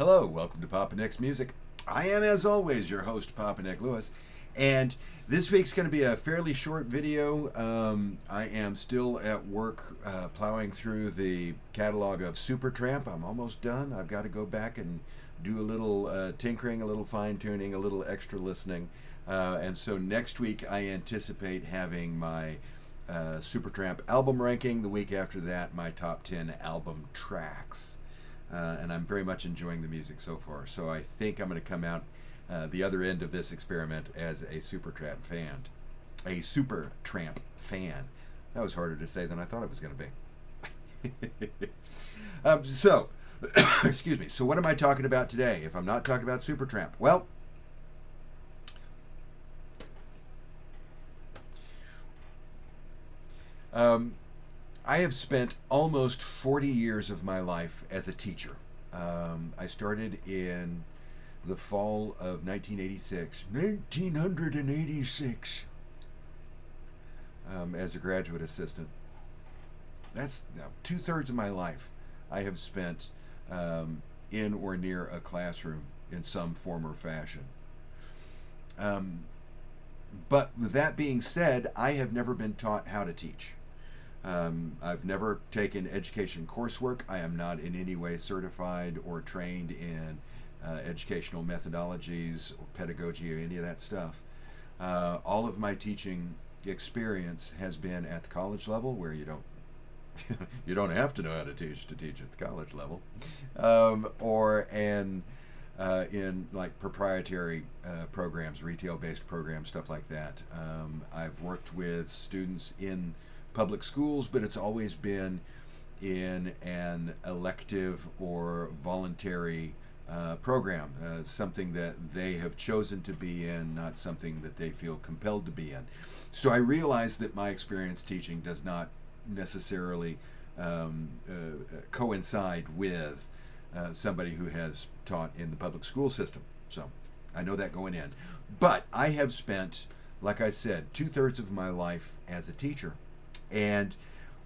Hello, welcome to Papa Nick's Music. I am, as always, your host, Papa Nick Lewis, and this week's going to be a fairly short video. I am still at work plowing through the catalog of Supertramp. I'm almost done. I've got to go back and do a little tinkering, a little fine-tuning, a little extra listening, and so next week I anticipate having my Supertramp album ranking. The week after that, my top 10 album tracks. And I'm very much enjoying the music so far. So I think I'm going to come out the other end of this experiment as a Supertramp fan. A Supertramp fan. That was harder to say than I thought it was going to be. Excuse me. So what am I talking about today if I'm not talking about Supertramp? Well, I have spent almost 40 years of my life as a teacher. I started in the fall of 1986, 1986, as a graduate assistant. That's now 2/3 of my life I have spent in or near a classroom in some form or fashion. But with that being said, I have never been taught how to teach. I've never taken education coursework. I am not in any way certified or trained in educational methodologies or pedagogy or any of that stuff. All of my teaching experience has been at the college level, where you don't you don't have to know how to teach at the college level, or in like proprietary programs, retail-based programs, stuff like that. I've worked with students in public schools, but it's always been in an elective or voluntary program, something that they have chosen to be in, not something that they feel compelled to be in. So I realize that my experience teaching does not necessarily coincide with somebody who has taught in the public school system. So I know that going in. But I have spent, like I said, 2/3 of my life as a teacher. And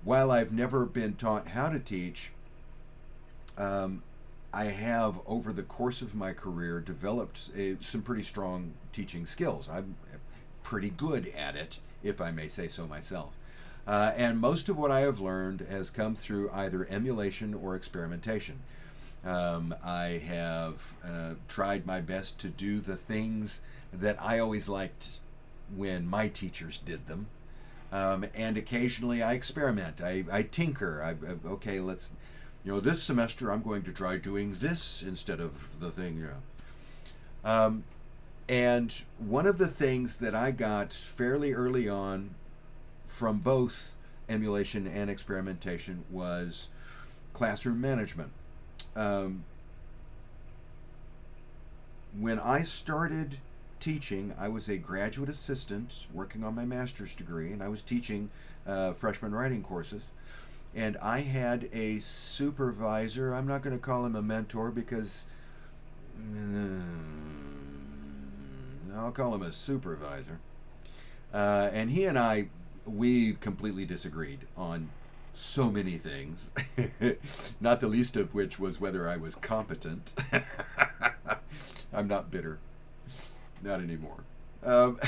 while I've never been taught how to teach, I have, over the course of my career, developed some pretty strong teaching skills. I'm pretty good at it, if I may say so myself. And most of what I have learned has come through either emulation or experimentation. I have tried my best to do the things that I always liked when my teachers did them. And occasionally I experiment. I tinker. Okay, let's, this semester I'm going to try doing this instead of the thing. And one of the things that I got fairly early on from both emulation and experimentation was classroom management. When I started teaching, I was a graduate assistant working on my master's degree, and I was teaching freshman writing courses. And I had a supervisor. I'm not going to call him a mentor because I'll call him a supervisor. And he and I, we completely disagreed on so many things, not the least of which was whether I was competent. I'm not bitter. Not anymore. But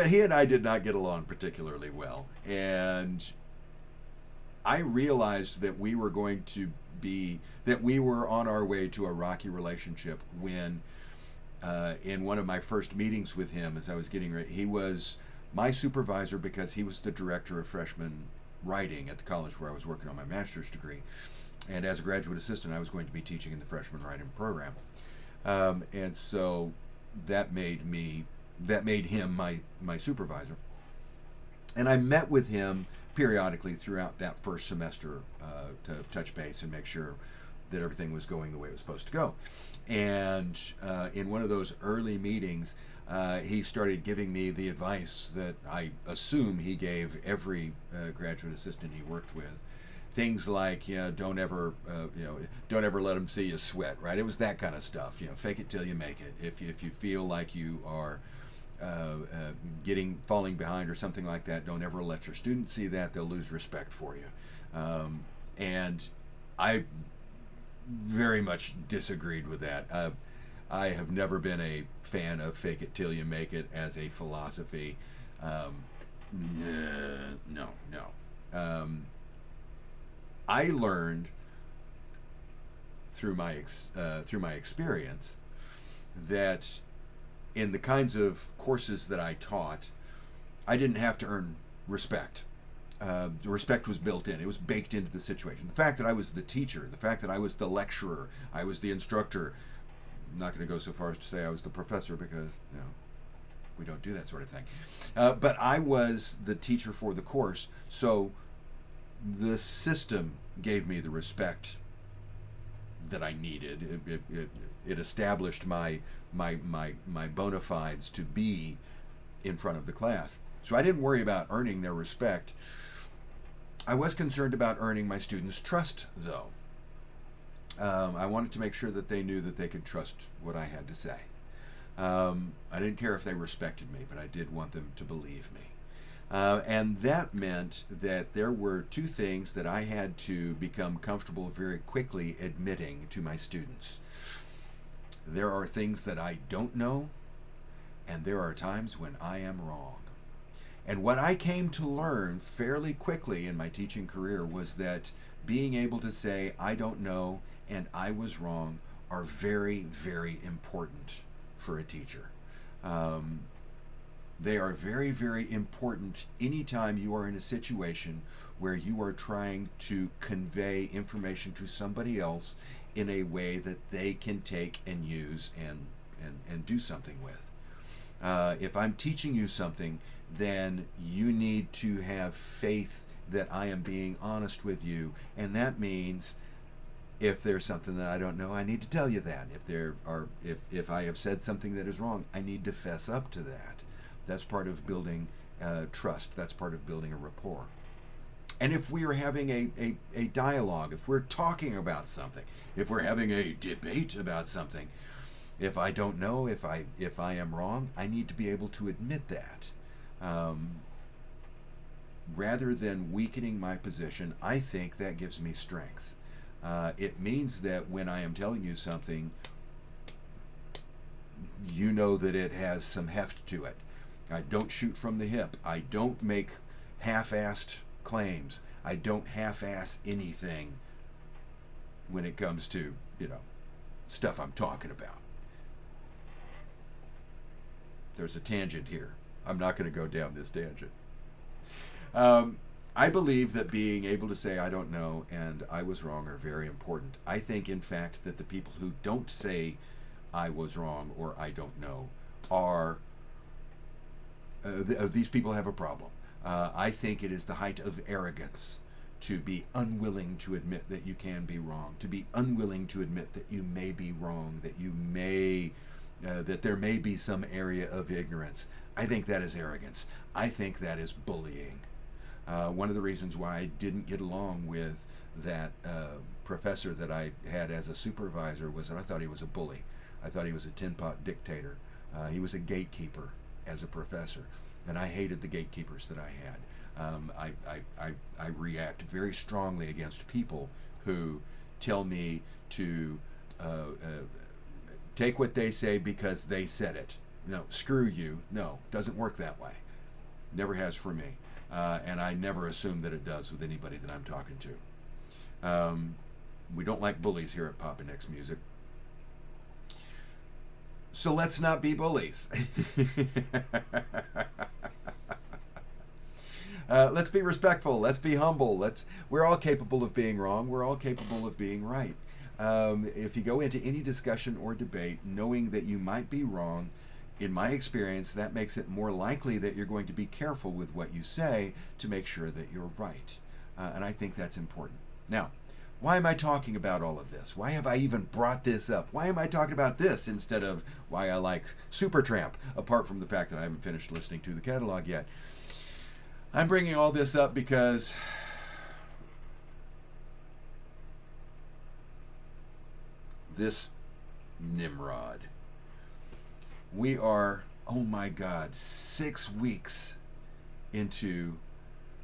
he and I did not get along particularly well. And I realized that we were on our way to a rocky relationship when, in one of my first meetings with him, as I was getting ready, he was my supervisor because he was the director of freshman writing at the college where I was working on my master's degree. And as a graduate assistant, I was going to be teaching in the freshman writing program. And so that made him my supervisor. And I met with him periodically throughout that first semester to touch base and make sure that everything was going the way it was supposed to go. And in one of those early meetings, he started giving me the advice that I assume he gave every graduate assistant he worked with. Things like, don't ever let them see you sweat, right? It was that kind of stuff. Fake it till you make it. If you feel like you are falling behind or something like that, don't ever let your students see that. They'll lose respect for you. And I very much disagreed with that. I have never been a fan of fake it till you make it as a philosophy. No, no. I learned through my experience that in the kinds of courses that I taught, I didn't have to earn respect. The respect was built in. It was baked into the situation. The fact that I was the teacher, the fact that I was the lecturer, I was the instructor. I'm not going to go so far as to say I was the professor because, we don't do that sort of thing. But I was the teacher for the course, so the system gave me the respect that I needed. It established my bona fides to be in front of the class. So I didn't worry about earning their respect. I was concerned about earning my students' trust, though. I wanted to make sure that they knew that they could trust what I had to say. I didn't care if they respected me, but I did want them to believe me. And that meant that there were two things that I had to become comfortable very quickly admitting to my students. There are things that I don't know, and there are times when I am wrong. And what I came to learn fairly quickly in my teaching career was that being able to say, I don't know, and I was wrong are very, very important for a teacher. They are very, very important anytime you are in a situation where you are trying to convey information to somebody else in a way that they can take and use and do something with. If I'm teaching you something, then you need to have faith that I am being honest with you, and that means if there's something that I don't know, I need to tell you that. If I have said something that is wrong, I need to fess up to that. That's part of building trust. That's part of building a rapport. And if we are having a dialogue, if we're talking about something, if we're having a debate about something, if I don't know, if I am wrong, I need to be able to admit that. Rather than weakening my position, I think that gives me strength. It means that when I am telling you something, you know that it has some heft to it. I don't shoot from the hip. I don't make half-assed claims. I don't half-ass anything when it comes to, stuff I'm talking about. There's a tangent here. I'm not going to go down this tangent. I believe that being able to say I don't know and I was wrong are very important. I think, in fact, that the people who don't say I was wrong or I don't know are these people have a problem. I think it is the height of arrogance to be unwilling to admit that you can be wrong, to be unwilling to admit that you may be wrong, that you may that there may be some area of ignorance. I think that is arrogance. I think that is bullying. One of the reasons why I didn't get along with that professor that I had as a supervisor was that I thought he was a bully. I thought he was a tin-pot dictator. He was a gatekeeper as a professor, and I hated the gatekeepers that I had. I react very strongly against people who tell me to take what they say because they said it. No, screw you. No, it doesn't work that way. Never has for me. And I never assume that it does with anybody that I'm talking to. We don't like bullies here at Papa Nick's Music. So let's not be bullies. Let's be respectful. Let's be humble. We're all capable of being wrong. We're all capable of being right. If you go into any discussion or debate knowing that you might be wrong, in my experience, that makes it more likely that you're going to be careful with what you say to make sure that you're right. And I think that's important. Now, why am I talking about all of this? Why have I even brought this up? Why am I talking about this instead of why I like Supertramp, apart from the fact that I haven't finished listening to the catalog yet? I'm bringing all this up because this Nimrod. We are, oh my God, 6 weeks into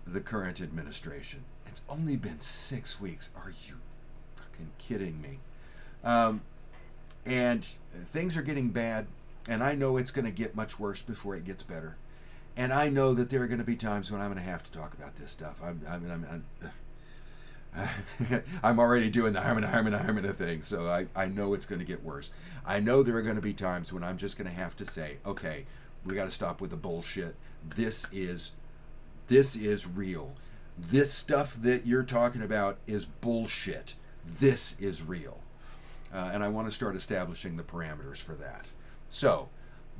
the current administration. It's only been 6 weeks. Are you fucking kidding me? Um, and things are getting bad, and I know it's going to get much worse before it gets better. And I know that there are going to be times when I'm going to have to talk about this stuff. I'm already doing the harmony thing, so I know it's going to get worse. I know there are going to be times when I'm just going to have to say, okay, we got to stop with the bullshit. This is real. This stuff that you're talking about is bullshit. This is real. And I want to start establishing the parameters for that. So,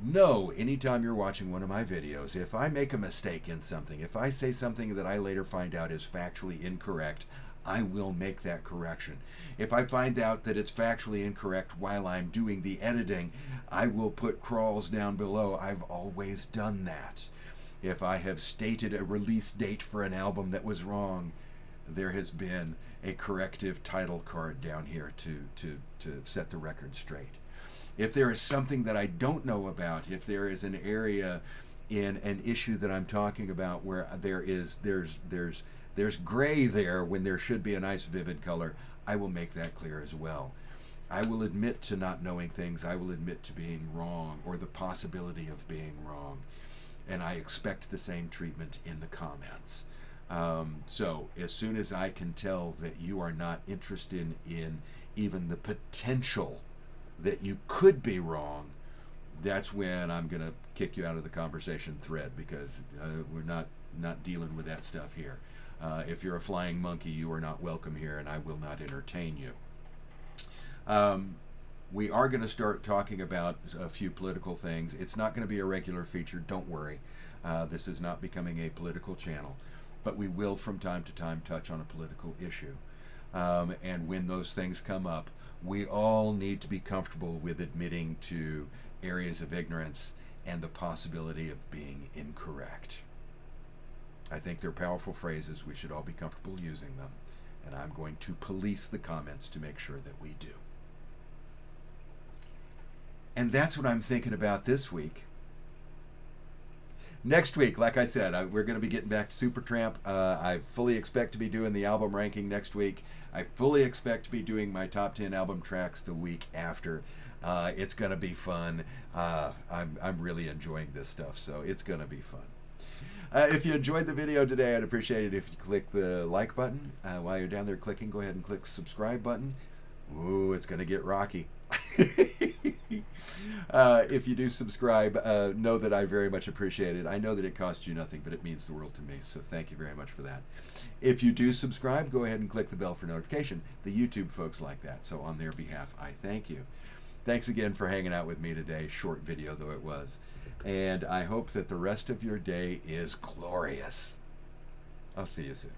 know anytime you're watching one of my videos, if I make a mistake in something, if I say something that I later find out is factually incorrect, I will make that correction. If I find out that it's factually incorrect while I'm doing the editing, I will put crawls down below. I've always done that. If I have stated a release date for an album that was wrong, there has been a corrective title card down here to set the record straight. If there is something that I don't know about, if there is an area in an issue that I'm talking about where there's gray there when there should be a nice vivid color, I will make that clear as well. I will admit to not knowing things. I will admit to being wrong or the possibility of being wrong. And I expect the same treatment in the comments. So as soon as I can tell that you are not interested in even the potential that you could be wrong, that's when I'm going to kick you out of the conversation thread, because we're not dealing with that stuff here. If you're a flying monkey, you are not welcome here, and I will not entertain you. We are going to start talking about a few political things. It's not going to be a regular feature, don't worry. This is not becoming a political channel, but we will from time to time touch on a political issue. And when those things come up, we all need to be comfortable with admitting to areas of ignorance and the possibility of being incorrect. I think they're powerful phrases. We should all be comfortable using them. And I'm going to police the comments to make sure that we do. And that's what I'm thinking about this week. Next week, like I said, we're going to be getting back to Supertramp. I fully expect to be doing the album ranking next week. I fully expect to be doing my top 10 album tracks the week after. It's going to be fun. I'm really enjoying this stuff, so it's going to be fun. If you enjoyed the video today, I'd appreciate it if you click the like button. While you're down there clicking, go ahead and click the subscribe button. Ooh, it's going to get rocky. If you do subscribe, know that I very much appreciate it. I know that it costs you nothing, but it means the world to me, so thank you very much for that. If you do subscribe, go ahead and click the bell for notification. The YouTube folks like that, so on their behalf, I thank you. Thanks again for hanging out with me today, short video though it was. And I hope that the rest of your day is glorious. I'll see you soon.